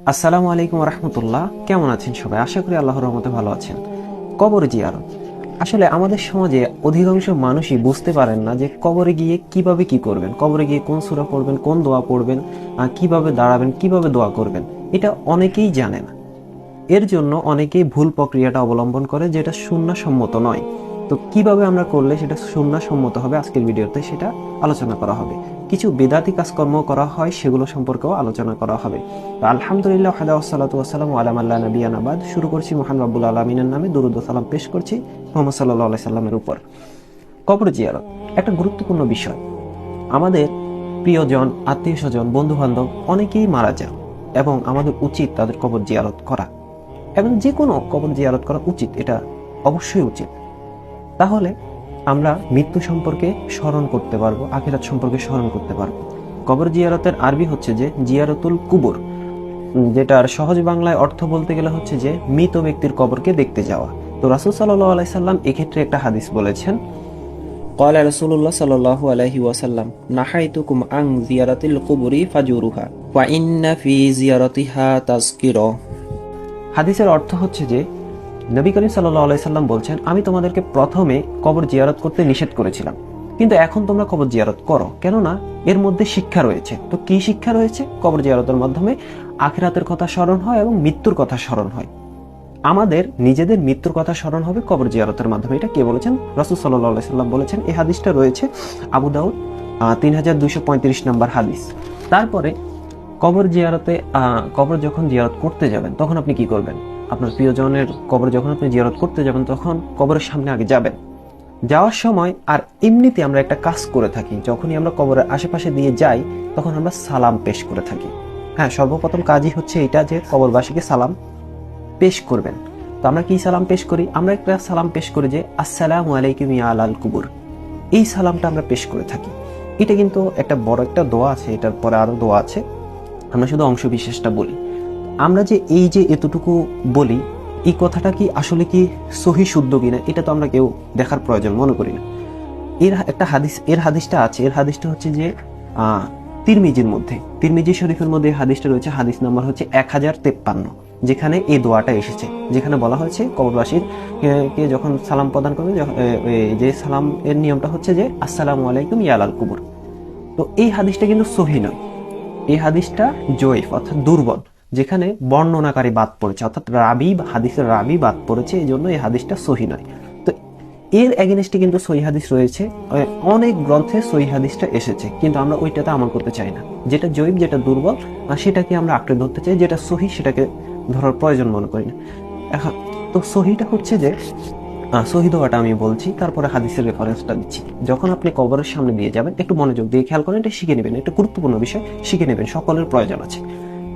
আসসালামু আলাইকুম রহমতুল্লাহ। কেমন আছেন সবাই? আশা করি আল্লাহর রহমতে ভালো আছেন। কবর জিয়ারত আসলে আমাদের সমাজে অধিকাংশ মানুষই বুঝতে পারেন না যে কবরে গিয়ে কিভাবে কি করবেন, কবরে গিয়ে কোন সূরা পড়বেন, কোন দোয়া পড়বেন, কিভাবে দাঁড়াবেন, কিভাবে দোয়া করবেন, এটা অনেকেই জানে না। এর জন্য অনেকেই ভুল প্রক্রিয়াটা অবলম্বন করে, যেটা সুন্নাহসম্মত নয়। তো কিভাবে আমরা করলে সেটা সুন্নাহসম্মত হবে, আজকের ভিডিওতে সেটা আলোচনা করা হবে। কিছু বেদাতি কাজকর্ম করা হয়, সেগুলো সম্পর্কেও আলোচনা করা হবে। তো আলহামদুলিল্লাহ ওয়াহদা ওয়াসসালাতু ওয়াসসালামু আলা মান লা নাবিয়্যা বাদ। শুরু করছি মহান রব্বুল আলামিনের নামে, দুরূদ ও সালাম পেশ করছি মুহাম্মদ সাল্লাল্লাহু আলাইহি সাল্লামের উপর। কবর জিয়ারত একটা গুরুত্বপূর্ণ বিষয়। আমাদের প্রিয়জন, আত্মীয় স্বজন, বন্ধু বান্ধব অনেকেই মারা যান এবং আমাদের উচিত তাদের কবর জিয়ারত করা, এবং যে কোনো কবর জিয়ারত করা উচিত, এটা অবশ্যই উচিত। তাহলে আমরা মৃত্যু সম্পর্কে স্মরণ করতে পারবো, আখিরাত সম্পর্কে স্মরণ করতে পারবো। কবর জিয়ারতের আরবি হচ্ছে যে জিয়ারতুল কুবুর, যেটার সহজ বাংলায় অর্থ বলতে গেলে হচ্ছে যে মৃত ব্যক্তির কবরকে দেখতে যাওয়া। তো রাসূল সাল্লাল্লাহু আলাইহি সাল্লাম এক্ষেত্রে একটা হাদিস বলেছেন, ক্বালা রাসূলুল্লাহ সাল্লাল্লাহু আলাইহি ওয়াসাল্লাম নাহাইতুকুম আন জিয়ারাতিল কুবুরি ফাজুরুহা ওয়া ইন্না ফি জিয়ারাতিহা তাযকিরা। হাদিসের অর্থ হচ্ছে যে নবী করিম সাল্লাল্লাহু আলাইহি সাল্লাম বলছেন, আমি তোমাদেরকে প্রথমে কবর জিয়ারত করতে নিষেধ করেছিলাম, কিন্তু এখন তোমরা কবর জিয়ারত করো, কেননা এর মধ্যে শিক্ষা রয়েছে। তো কি শিক্ষা রয়েছে? কবর জিয়ারতের মাধ্যমে আখিরাতের কথা স্মরণ হয় এবং মৃত্যুর কথা স্মরণ হয়। আমাদের নিজেদের মৃত্যুর কথা স্মরণ হবে কবর জিয়ারতের মাধ্যমে। এটা কে বলেছেন? রাসূল সাল্লাল্লাহু আলাইহি সাল্লাম বলেছেন। এই হাদিসটা রয়েছে আবু দাউদ 3235 নম্বর হাদিস। তারপরে কবর জিয়ারতে কবর যখন জিয়ারত করতে যাবেন তখন আপনি কি করবেন? আপনার প্রিয়জনের কবর যখন আপনি জিয়ারত করতে যাবেন তখন কবরের সামনে আগে যাবেন। যাওয়ার সময় আর এমনিতে আমরা একটা কাজ করে থাকি, যখনই আমরা কবরের আশেপাশে দিয়ে যাই তখন আমরা সালাম পেশ করে থাকি। হ্যাঁ, সর্বপ্রথম কাজই হচ্ছে এটা যে কবরবাসীকে সালাম পেশ করবেন। তো আমরা কি সালাম পেশ করি? আমরা একটা সালাম পেশ করি যে আসসালামু আলাইকুম ইয়া আলাল কুবুর। এই সালামটা আমরা পেশ করে থাকি। এটা কিন্তু একটা বড় একটা দোয়া আছে, এটার পরে আরো দোয়া আছে, আমরা শুধু অংশ বিশেষটা বলি। আমরা যে এই যে এতটুকু বলি, এই কথাটা কি আসলে কি সহি শুদ্ধ কিনা, এটা তো আমরা কেউ দেখার প্রয়োজন মনে করি না। এর একটা হাদিস, এর হাদিসটা আছে, এর হাদিসটা হচ্ছে যে তিরমিজির মধ্যে, তিরমিজি শরীফের মধ্যে হাদিসটা রয়েছে, হাদিস নাম্বার হচ্ছে 1053, যেখানে এই দোয়াটা এসেছে, যেখানে বলা হয়েছে কবরবাসীর কে যখন সালাম প্রদান করবে, যে সালাম এর নিয়মটা হচ্ছে যে আসসালামু আলাইকুম ইয়া আলাল কুবুর। তো এই হাদিসটা কিন্তু সহি নয়, এই হাদিসটা জয়ীফ অর্থাৎ দুর্বল, যেখানে বর্ণনাকারী বাদ পড়েছে, অর্থাৎ রাবি, হাদিসের রাবি বাদ পড়েছে, এই জন্য এই হাদিসটা সহি নয়। তো এর এগেনস্টে কিন্তু সহি হাদিস রয়েছে, অনেক গ্রন্থে সহি হাদিসটা এসেছে, কিন্তু আমরা ওইটাতে আমল করতে চাই না। যেটা জয়ীফ, যেটা দুর্বল, সেটাকে আমরা আঁকড়ে ধরতে চাই, যেটা সহি সেটাকে ধরার প্রয়োজন মনে করি না। এখন তো সহিটা হচ্ছে যে সহি দোয়াটা আমি বলছি, তারপরে হাদিসের রেফারেন্সটা দিচ্ছি। যখন আপনি কবরের সামনে দিয়ে যাবেন, একটু মনোযোগ দিয়ে খেয়াল করেন, এটা শিখে নেবেন, এটা গুরুত্বপূর্ণ বিষয়, শিখে নেবেন, সকলের প্রয়োজন আছে।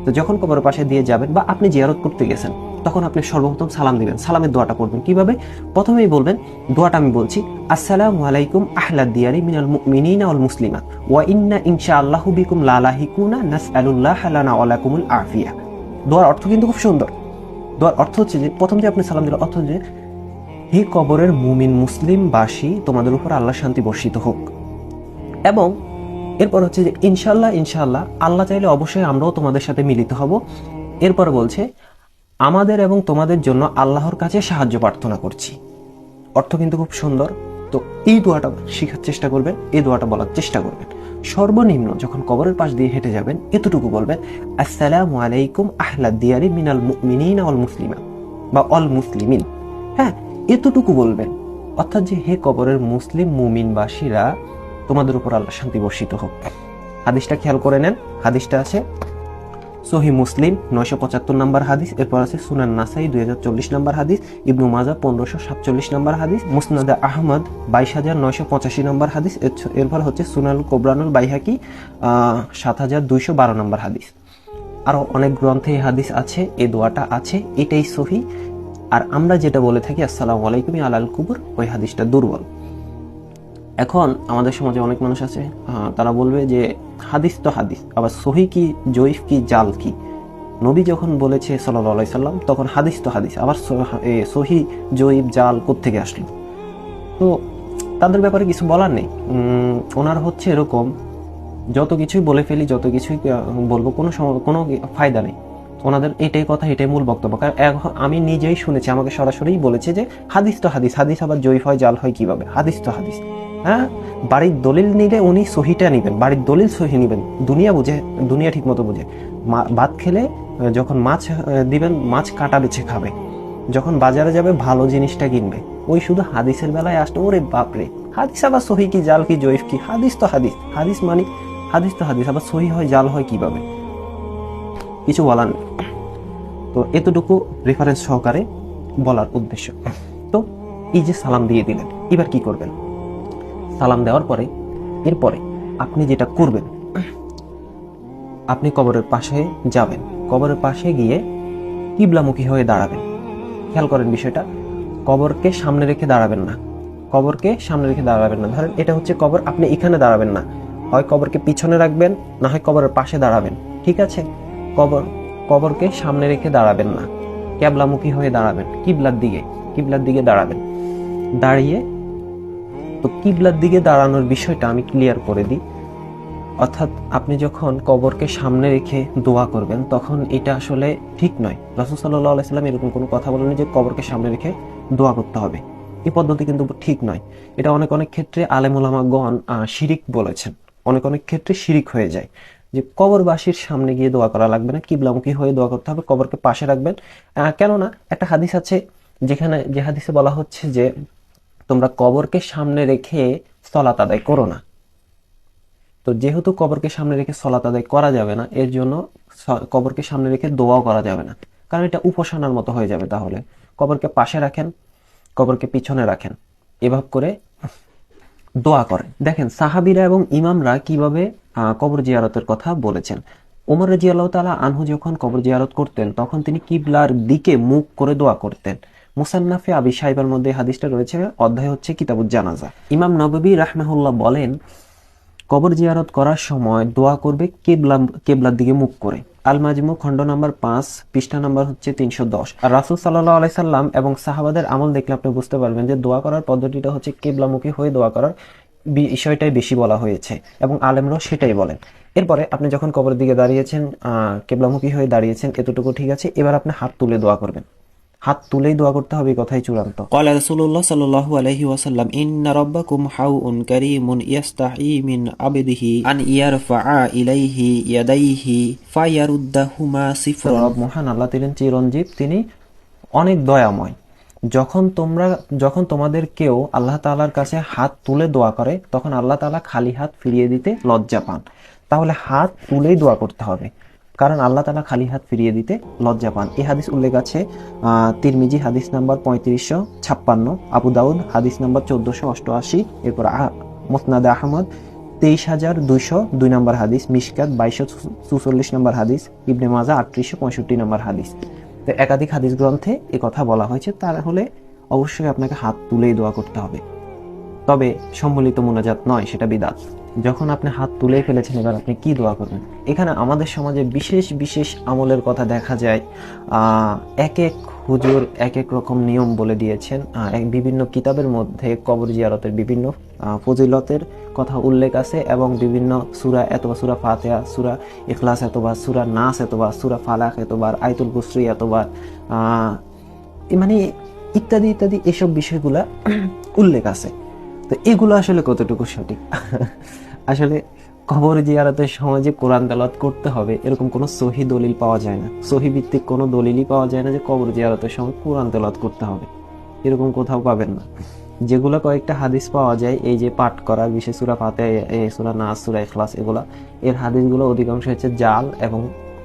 তো যখন কবরের পাশে দিয়ে যাবেন বা আপনি জিয়ারত করতে গেছেন, তখন আপনি সর্বপ্রথম সালাম দিবেন। সালামের দোয়াটা পড়বেন কিভাবে? প্রথমেই বলবেন, দোয়াটা আমি বলছি, আসসালামু আলাইকুম আহলাদ দিয়ারি মিনাল মুমিনিনা ওয়াল মুসলিমাত ওয়া ইন্না ইনশাআল্লাহু বিকুম লা লাহিকুনা নাসআলুল্লাহ লানা ওয়া লাকুমুল আফিয়া। দোয়ার অর্থ কিন্তু খুব সুন্দর। দোয়ার অর্থ হচ্ছে যে প্রথম যে আপনি সালাম দিলেন, অর্থ যে হে কবরের মুমিন মুসলিমবাসী, তোমাদের উপর আল্লাহ শান্তি বর্ষিত হোক। এবং এরপর হচ্ছে যে ইনশাল্লাহ, ইনশাল্লাহ আল্লাহ চাইলে অবশ্যই আমরাও তোমাদের সাথে মিলিত হব। এরপর বলছে আমাদের এবং তোমাদের জন্য আল্লাহর কাছে সাহায্য প্রার্থনা করছি। অর্থ কিন্তু খুব সুন্দর। তো এই দোয়াটা শেখার চেষ্টা করবেন, এই দোয়াটা বলার চেষ্টা করবেন। সর্বনিম্ন যখন কবরের পাশ দিয়ে হেঁটে যাবেন, এতটুকু বলবেন, আসসালামু আলাইকুম আহলাদ দিয়ারি মিনাল মুমিনিনা ওয়াল মুসলিমাত বা অল মুসলিমিন। হ্যাঁ, এতটুকু বলবেন, অর্থাৎ যে হে কবরের মুসলিম মুমিনবাসীরা, তোমাদের উপর আল্লাহ শান্তি বর্ষিত হোক। হাদিসটা খেয়াল করে নেন, হাদিসটা আছে সহি মুসলিম 975 নম্বর হাদিস, এরপর আছে সুনান নাসাই 2040 নম্বর হাদিস, ইবনু মাজা 1547 নম্বর হাদিস, মুসনাদে আহমদ 22985 নম্বর হাদিস, এরপর হচ্ছে সুনান কোবরানুল বাইহাকি 7212 নম্বর হাদিস। আরো অনেক গ্রন্থে এই হাদিস আছে, এই দোয়াটা আছে, এটাই সহি। আর আমরা যেটা বলে থাকি আসসালামু আলাইকুম আলাল কুবুর, ওই হাদিসটা দুর্বল। এখন আমাদের সমাজে অনেক মানুষ আছে, তারা বলবে যে হাদিস তো হাদিস, আবার সহি কি জয়ীফ কি জাল কি? নবী যখন বলেছে সাল্লাল্লাহু আলাইহি সাল্লাম, তখন হাদিস তো হাদিস, আবার সহি জয়ীফ জাল কোত্থেকে আসলো? তো তাদের ব্যাপারে কিছু বলার নেই। ওনার হচ্ছে এরকম, যত কিছুই বলে ফেলি, যত কিছুই বলবো, কোনো ফায়দা নেই। ওনাদের এটাই কথা, এটাই মূল বক্তব্য। কারণ আমি নিজেই শুনেছি, আমাকে সরাসরি বলেছে যে হাদিস তো হাদিস, হাদিস আবার জয়ীফ হয় জাল হয় কিভাবে, হাদিস তো হাদিস। হ্যাঁ, বাড়ির দলিল নিলে উনি সহিটা নিবেন, বাড়ির দলিল সহি নিবেন, দুনিয়া বুঝে, দুনিয়া ঠিক মতো বুঝে। ভাত খেলে যখন মাছ দিবেন, মাছ কাটা বেছে খাবে। যখন বাজারে যাবে ভালো জিনিসটা কিনবে। ওই শুধু হাদিসের বেলায় আসলে ওরে বাপরে, হাদিস আবার সহি কি জাল কি জয়ীফ কি, হাদিস তো হাদিস, হাদিস মানে হাদিস তো হাদিস, আবার সহি হয় জাল হয় কিভাবে, কিছু বলার নেই। তো এতটুকু রেফারেন্স সহকারে বলার উদ্দেশ্য। তো এই যে সালাম দিয়ে দিলেন, এবার কি করবেন? সালাম দেওয়ার পরে এরপরে আপনি যেটা করবেন, আপনি কবরের পাশে যাবেন, কবরের পাশে গিয়ে কিবলামুখী হয়ে দাঁড়াবেন। খেয়াল করেন বিষয়টা, কবরকে সামনে রেখে দাঁড়াবেন না, কবরকে সামনে রেখে দাঁড়াবেন না। ধরেন এটা হচ্ছে কবর, আপনি এখানে দাঁড়াবেন না, হয় কবরকে পিছনে রাখবেন, না হয় কবরের পাশে দাঁড়াবেন, ঠিক আছে? কবরকে সামনে রেখে দাঁড়াবেন না, ক্যাবলামুখী হয়ে দাঁড়াবেন, কিবলার দিকে, কিবলার দিকে দাঁড়াবেন। দাঁড়িয়ে, তো কিবলার দিকে দাঁড়ানোর বিষয়টা আমি ক্লিয়ার করে দিই। অর্থাৎ আপনি যখন কবরকে সামনে রেখে দোয়া করবেন, তখন এটা আসলে ঠিক নয়। রাসূল সাল্লাল্লাহু আলাইহি সাল্লাম এরকম কোনো কথা বলেননি যে কবরকে সামনে রেখে দোয়া করতে হবে। এই পদ্ধতি কিন্তু ঠিক নয়। এটা অনেক অনেক ক্ষেত্রে আলেম ওলামাগণ শিরিক বলেছেন, অনেক অনেক ক্ষেত্রে শিরিক হয়ে যায়। যে কবরবাসীর সামনে গিয়ে দোয়া করা লাগবে না, কিবলামুখী হয়ে দোয়া করতে হবে, কবরকে পাশে রাখবেন। কেননা একটা হাদিস আছে, যেখানে যে হাদিসে বলা হচ্ছে যে তোমরা কবরকে সামনে রেখে সলাত আদায় করো না। তো যেহেতু কবরকে সামনে রেখে সলাত আদায় করা যাবে না, এর জন্য কবরকে সামনে রেখে দোয়াও করা যাবে না, কারণ এটা উপাসনার মতো হয়ে যাবে। তাহলে কবরকে পাশে রাখেন, কবরকে পিছনে রাখেন, এভাবে করে দোয়া করেন। দেখেন সাহাবীরা এবং ইমামরা কিভাবে কবর জিয়ারতের কথা বলেছেন। ওমর রাদিয়াল্লাহু তাআলা আনহু যখন কবর জিয়ারত করতেন, তখন তিনি কিবলার দিকে মুখ করে দোয়া করতেন। মুসান্নাফে আবি শাইবার মধ্যে হাদিসটা রয়েছে, অধ্যায় হচ্ছে কিতাবুজ জানাজা। ইমাম নববী রাহমাহুল্লাহ বলেন, কবর জিয়ারত করার সময় দোয়া করবে কেবলার দিকে মুখ করে। আল মাজমু খণ্ড নাম্বার 5 পৃষ্ঠা নাম্বার হচ্ছে 310। আর রাসূল সাল্লাল্লাহু আলাইহি সাল্লাম এবং সাহাবাদের আমল দেখলে আপনি বুঝতে পারবেন যে দোয়া করার পদ্ধতিটা হচ্ছে কেবলামুখী হয়ে দোয়া করার বিষয়টাই বেশি বলা হয়েছে, এবং আলেমরাও সেটাই বলেন। এরপরে আপনি যখন কবরের দিকে দাঁড়িয়েছেন, কেবলামুখী হয়ে দাঁড়িয়েছেন, এতটুকু ঠিক আছে। এবার আপনি হাত তুলে দোয়া করবেন, হাত তুলেই দোয়া করতে হবে, কথাই চূড়ান্ত। قال رسول الله صلى الله عليه وسلم إن ربكم حوء كريم يستحي من عبده أن يرفع إليه يديه فيردهما صفرا। রব মহান আল্লাহ, তিনি চিরঞ্জীব, তিনি অনেক দয়াময়। যখন তোমাদের কেউ আল্লাহ তাআলার কাছে হাত তুলে দোয়া করে, তখন আল্লাহ তাআলা খালি হাত ফিরিয়ে দিতে লজ্জা পান। তাহলে হাত তুলেই দোয়া করতে হবে, কারণ আল্লাহ তাআলা খালি হাত ফিরিয়ে দিতে লজ্জা পান। এই হাদিস উল্লেখ আছে তিরমিজি হাদিস নাম্বার 3556, আবু দাউদ হাদিস নাম্বার 1488, এরপর মুসনাদে আহমদ 23202 নম্বর হাদিস, মিশকাত 2244 নম্বর হাদিস, ইবনে মাজা 3865 নম্বর হাদিস। তো একাধিক হাদিস গ্রন্থে এ কথা বলা হয়েছে। তাহলে অবশ্যই আপনাকে হাত তুলেই দোয়া করতে হবে, তবে সম্মিলিত মুনাজাত নয়, সেটা বিদআত। যখন আপনি হাত তুলেই ফেলেছেন, এবার আপনি কি দোয়া করবেন? এখানে আমাদের সমাজে বিশেষ বিশেষ আমলের কথা দেখা যায়। এক এক হুজুর এক এক রকম নিয়ম বলে দিয়েছেন। বিভিন্ন কিতাবের মধ্যে কবর জিয়ারতের বিভিন্ন ফজিলতের কথা উল্লেখ আছে, এবং বিভিন্ন সূরা, এতবার সূরা ফাতিহা, সূরা ইখলাস এতবার, সূরা নাস এতবার, সূরা ফালাক এতবার, আয়াতুল কুরসি এতবার, মানে ইত্যাদি ইত্যাদি এসব বিষয়গুলা উল্লেখ আছে। তো এগুলো আসলে কতটুকু সঠিক? আসলে কবর জিয়ারতের সময় যে কোরআন তেলাওয়াত করতে হবে, এরকম কোনো সহি দলিল পাওয়া যায় না, সহি ভিত্তিক কোনো দলিলই পাওয়া যায় না যে কবর জিয়ারতের সময় কোরআন তেলাওয়াত করতে হবে, এরকম কোথাও পাবেন না। যেগুলো কয়েকটা হাদিস পাওয়া যায়, এই যে পাঠ করা, বিশেষ সূরা ফাতিহা, সূরা নাস, সূরা ইখলাস, এগুলা, এর হাদিসগুলো অধিকাংশ হচ্ছে জাল এবং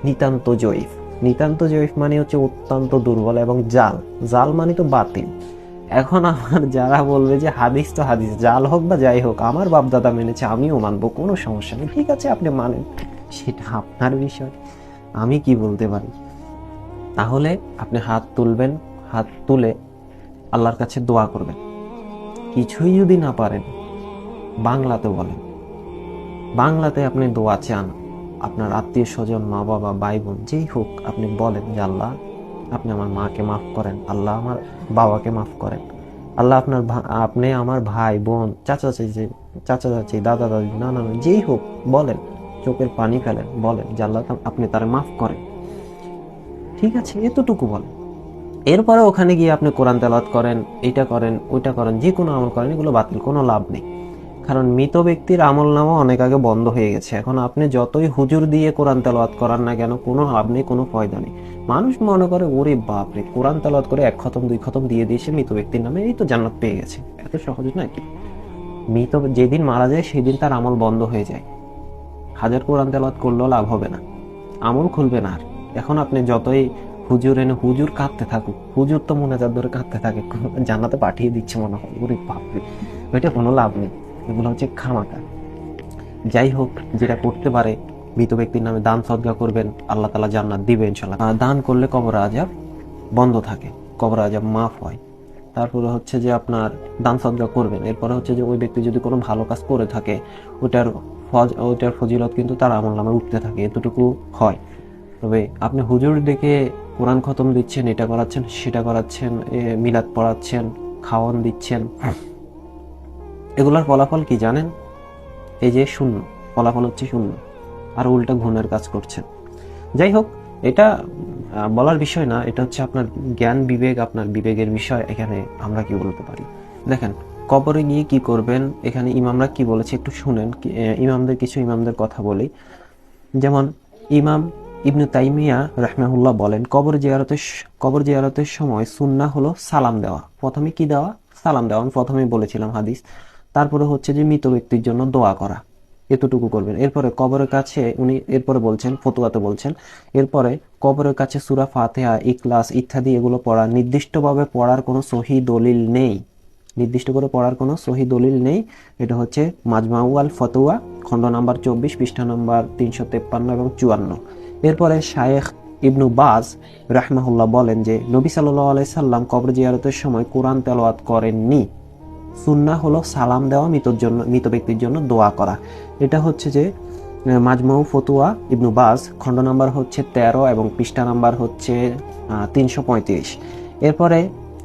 নিতান্ত জয়ীফ। নিতান্ত জয়ীফ মানে হচ্ছে অত্যন্ত দুর্বল, এবং জাল, জাল মানে তো বাতিল। এখন আমার যারা বলবে যে হাদিস তো হাদিস, জাল হোক বা যাই হোক, আমার বাপদাদা মেনেছে, আমিও মানবো, কোনো সমস্যা নেই, ঠিক আছে, আপনি মানেন, সেটা আপনার বিষয়, আমি কি বলতে পারি। তাহলে আপনি হাত তুলবেন, হাত তুলে আল্লাহর কাছে দোয়া করবেন। কিছুই যদি না পারেন, বাংলাতে বলেন, বাংলাতে আপনি দোয়া চান, আপনার আত্মীয় স্বজন, মা বাবা, ভাই বোন, যেই হোক, আপনি বলেন যে আল্লাহ আপনি আমার মাকে মাফ করেন, আল্লাহ আমার বাবাকে মাফ করেন, আল্লাহ আপনি আমার ভাই বোন, চাচা চাচি, দাদা দাদি, নানা নানি, যেই হোক বলেন, চোখের পানি ফেলেন, বলেন যে আল্লাহ আপনি তারে মাফ করেন। ঠিক আছে, এতটুকু বলেন। এরপরে ওখানে গিয়ে আপনি কোরআন তেলাওয়াত করেন, এটা করেন, ওইটা করেন, যে কোনো আমল করেন, এগুলো বাতিল, কোনো লাভ নেই। কারণ মৃত ব্যক্তির আমল নামা অনেক আগে বন্ধ হয়ে গেছে। এখন আপনি যতই হুজুর দিয়ে কোরআন তেলাওয়াত করান না কেন, কোনো লাভ নেই, কোনো ফায়দা নেই। মানুষ মনে করে ওরে বাপরে, কোরআন তেলাওয়াত করে 1 খতম 2 খতম দিয়ে দিয়েছে মৃত ব্যক্তির নামে, এই তো জান্নাত পেয়ে গেছে। এত সহজ নয় কি? মৃত যেদিন মারা যায় সেদিন তার আমল বন্ধ হয়ে যায়। হাজার কোরআন তেলাওয়াত করলেও লাভ হবে না, আমল খুলবে না আর। এখন আপনি যতই হুজুর এনে হুজুর কাঁদতে থাকুক, হুজুর তো মোনাজাত ধরে কাঁদতে থাকে, জান্নাতে পাঠিয়ে দিচ্ছে মনে হয়, ওরে বাপরে, ওইটা কোনো লাভ নেই। এগুলো হচ্ছে খামাকা। যাই হোক, যেটা করতে পারে, মৃত ব্যক্তির নামে দান সদকা করবেন, আল্লাহ তাআলা জান্নাত দিবে ইনশাআল্লাহ। দান করলে কবর আযাব বন্ধ থাকে, কবর আযাব মাফ হয়। তারপরে হচ্ছে যে আপনার দান সদকা করবেন। এরপরে হচ্ছে যে ওই ব্যক্তি যদি কোনো ভালো কাজ করে থাকে, ওইটার ফজিলত কিন্তু তার আমলনামায় উঠতে থাকে, এতটুকু হয়। তবে আপনি হুজুর দেখে কোরআন খতম দিচ্ছেন, এটা করাচ্ছেন, সেটা করাচ্ছেন, মিলাদ পড়াচ্ছেন, খাওয়ান দিচ্ছেন, এগুলার ফলাফল কি জানেন? এই যে শূন্য, ফলাফল হচ্ছে শূন্য, আর উল্টা গুণের কাজ করছেন। যাই হোক, এটা বলার বিষয় না, এটা হচ্ছে আপনার জ্ঞান বিবেক, আপনার বিবেকের বিষয়। এখানে আমরা কি বলতে পারি দেখেন, কবরে গিয়ে কি করবেন, এখানে ইমামরা কি বলেছে একটু শুনেন। কিছু ইমামদের কথা বলি। যেমন ইমাম ইবনে তাইমিয়া রাহমাহুল্লাহ বলেন, কবর জিয়ারতের সময় সুন্নাহ হলো সালাম দেওয়া। প্রথমে কি দেওয়া? সালাম দেওয়া। আমি প্রথমেই বলেছিলাম হাদিস। তারপরে হচ্ছে যে মৃত ব্যক্তির জন্য দোয়া করা, এতটুকু করবেন। এরপরে কবরের কাছে উনি এরপরে বলছেন, ফতুয়াতে বলছেন, এরপরে কবরের কাছে সূরা ফাতিহা, ইখলাস ইত্যাদি এগুলো পড়া। নির্দিষ্টভাবে পড়ার কোনো সহি দলিল নেই, নির্দিষ্ট করে পড়ার কোনো সহি দলিল নেই। এটা হচ্ছে মাজমাউ আল ফতোয়া, খণ্ড নাম্বার 24, পৃষ্ঠা নাম্বার 353 এবং 54। এরপরে শায়েখ ইবনু বাজ রাহমাহুল্লাহ বলেন যে নবী সাল্লাল্লাহু আলাইহি সাল্লাম কবর জিয়ারতের সময় কোরআন তেলাওয়াত করেননি। সুন্নাহ হলো সালাম দেওয়া, মৃত ব্যক্তির জন্য দোয়া করা। এটা হচ্ছে যে মাজমাউ ফতুয়া ইবনু বাজ, খণ্ড নাম্বার হচ্ছে 13 এবং পৃষ্ঠা নাম্বার হচ্ছে 335। এরপরে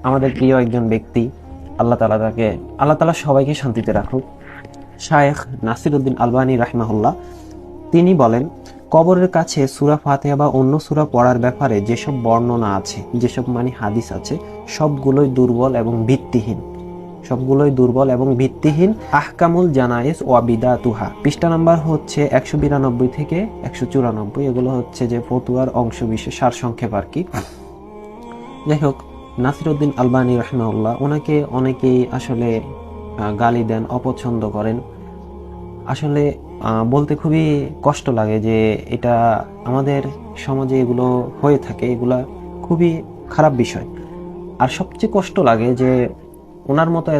আমাদের প্রিয় একজন ব্যক্তি, আল্লাহ তাআলা সবাইকে শান্তিতে রাখুক, শায়েখ নাসিরউদ্দিন আলবানী রাহিমাহুল্লাহ, তিনি বলেন, কবরের কাছে সূরা ফাতিহা বা অন্য সূরা পড়ার ব্যাপারে যেসব বর্ণনা আছে, যেসব হাদিস আছে, সবগুলোই দুর্বল এবং ভিত্তিহীন। আহকামুল জানায়েজ ওয়া বিদাতুহা, পৃষ্ঠা নাম্বার হচ্ছে 192 থেকে 194। এগুলো হচ্ছে যে ফতুয়ার অংশ বিশেষ সারসংক্ষেপ আর কি। যাই হোক, নাসিরউদ্দিন আলবানী রাহিমাহুল্লাহ, ওনাকে অনেকেই আসলে গালি দেন, অপছন্দ করেন। আসলে বলতে খুবই কষ্ট লাগে যে এটা আমাদের সমাজে এগুলো হয়ে থাকে, এগুলা খুবই খারাপ বিষয়। আর সবচেয়ে কষ্ট লাগে যে ওনার মতো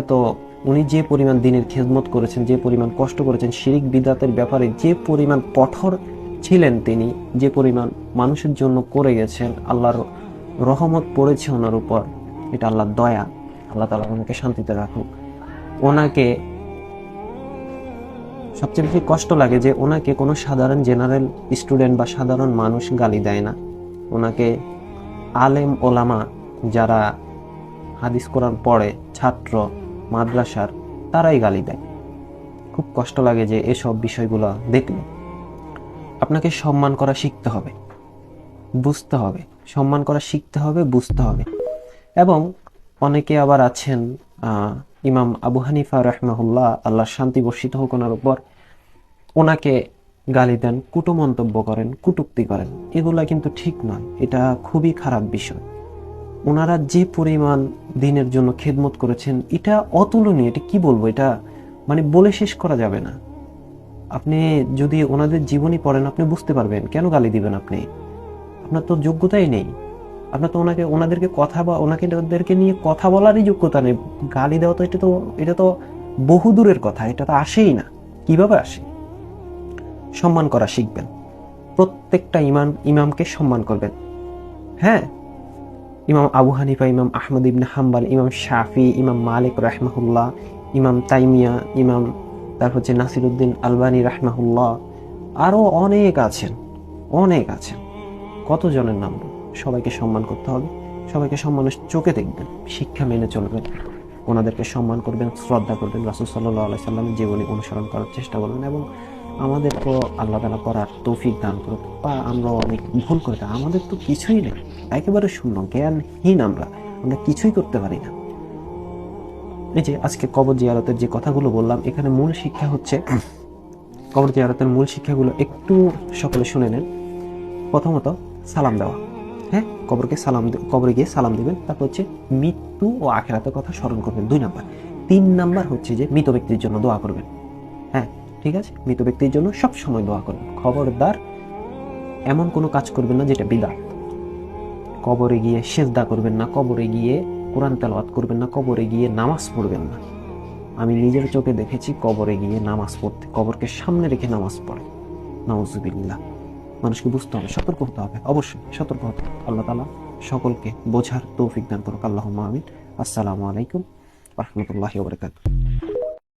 উনি যে পরিমাণ দিনের খেদমত করেছেন, যে পরিমাণ কষ্ট করেছেন, শিরিক বিদআতের ব্যাপারে যে পরিমাণ কঠোর ছিলেন তিনি, যে পরিমাণ মানুষের জন্য করে গেছেন, আল্লাহর রহমত পড়েছে ওনার উপর, এটা আল্লাহর দয়া। আল্লাহ তাআলা ওনাকে শান্তিতে রাখুক। ওনাকে সবচেয়ে বেশি কষ্ট লাগে যে ওনাকে কোনো সাধারণ জেনারেল স্টুডেন্ট বা সাধারণ মানুষ গালি দেয় না, ওনাকে আলেম ওলামা যারা হাদিস কোরআন পড়ে, ছাত্র মাদ্রাসার, তারাই গালি দেয়। খুব কষ্ট লাগে যে এসব বিষয়গুলো দেখলে। আপনাকে সম্মান করা শিখতে হবে, বুঝতে হবে, সম্মান করা শিখতে হবে, বুঝতে হবে। এবং অনেকে আবার আছেন, ইমাম আবু হানিফা রাহমাহুল্লাহ, আল্লাহর শান্তি বর্ষিত হোক ওনার উপর, ওনাকে গালি দেন, কুটু মন্তব্য করেন, কুটুক্তি করেন। এগুলা কিন্তু ঠিক নয়, এটা খুবই খারাপ বিষয়। ওনারা যে পরিমাণ দিনের জন্য খেদমত করেছেন, এটা অতুলনীয়। এটা কি বলবো, এটা বলে শেষ করা যাবে না। আপনি যদি ওনাদের জীবনী পড়েন, আপনি বুঝতে পারবেন কেন গালি দিবেন। আপনার তো যোগ্যতাই নেই, আপনার তো ওনাদেরকে নিয়ে কথা বলারই যোগ্যতা নেই। গালি দেওয়া তো এটা তো বহু দূরের কথা, এটা তো আসেই না। কিভাবে আসে? সম্মান করা শিখবেন, প্রত্যেকটা ইমামকে সম্মান করবেন। হ্যাঁ, ইমাম আবু হানিফা, ইমাম আহমদ ইবনে হাম্বল, ইমাম শাফি, ইমাম মালিক রাহমাহুল্লাহ, ইমাম তাইমিয়া, তারপর হচ্ছে নাসিরউদ্দিন আলবানী রাহমাহুল্লাহ, আরো অনেক আছেন। কতজনের নাম? সবাইকে সম্মান করতে হবে, সবাইকে সম্মানের চোখে দেখবেন, শিক্ষা মেনে চলবেন, ওনাদেরকে সম্মান করবেন, শ্রদ্ধা করবেন, রাসূল সাল্লাল্লাহু আলাইহি সাল্লামের জীবনী অনুসরণ করার চেষ্টা করবেন এবং আমাদের তো আল্লাহ তাআলা করার তৌফিক দান করুক, বা আমরা অনেক ভুল করে থাকি, আমাদের তো কিছুই নেই, একেবারে শূন্য, জ্ঞানহীন, আমরা আমরা কিছুই করতে পারি না। এই যে আজকে কবর জিয়ারতের যে কথাগুলো বললাম, এখানে মূল শিক্ষা হচ্ছে, কবর জিয়ারতের মূল শিক্ষাগুলো একটু সকলে শুনে নেন। প্রথমত সালাম দেওয়া, হ্যাঁ, কবরে গিয়ে সালাম দিবেন। তারপর হচ্ছে মৃত্যু ও আখিরাতের কথা স্মরণ করবেন, 2 নাম্বার। 3 নাম্বার হচ্ছে যে মৃত ব্যক্তির জন্য দোয়া করবেন। হ্যাঁ, ঠিক আছে, মৃত ব্যক্তির জন্য সব সময় দোয়া করবেন। খবরদার এমন কোনো কাজ করবেন না যেটা বিদআত। কবরে গিয়ে সেজদা করবেন না, কবরে গিয়ে কোরআন তেলাওয়াত করবেন না, কবরে গিয়ে নামাজ পড়বেন না। আমি নিজের চোখে দেখেছি কবরে গিয়ে নামাজ পড়তে, কবরকে সামনে রেখে নামাজ পড়ে। নাউজুবিল্লাহ। মানুষকে বুঝতে হবে, সতর্ক হতে হবে, অবশ্যই সতর্ক হতে হবে। আল্লাহ তাআলা সকলকে বোঝার তৌফিক দান করুক। আল্লাহুম্মা আমিন। আসসালামু আলাইকুম ওয়া রাহমাতুল্লাহি ওয়া বারাকাতুহু।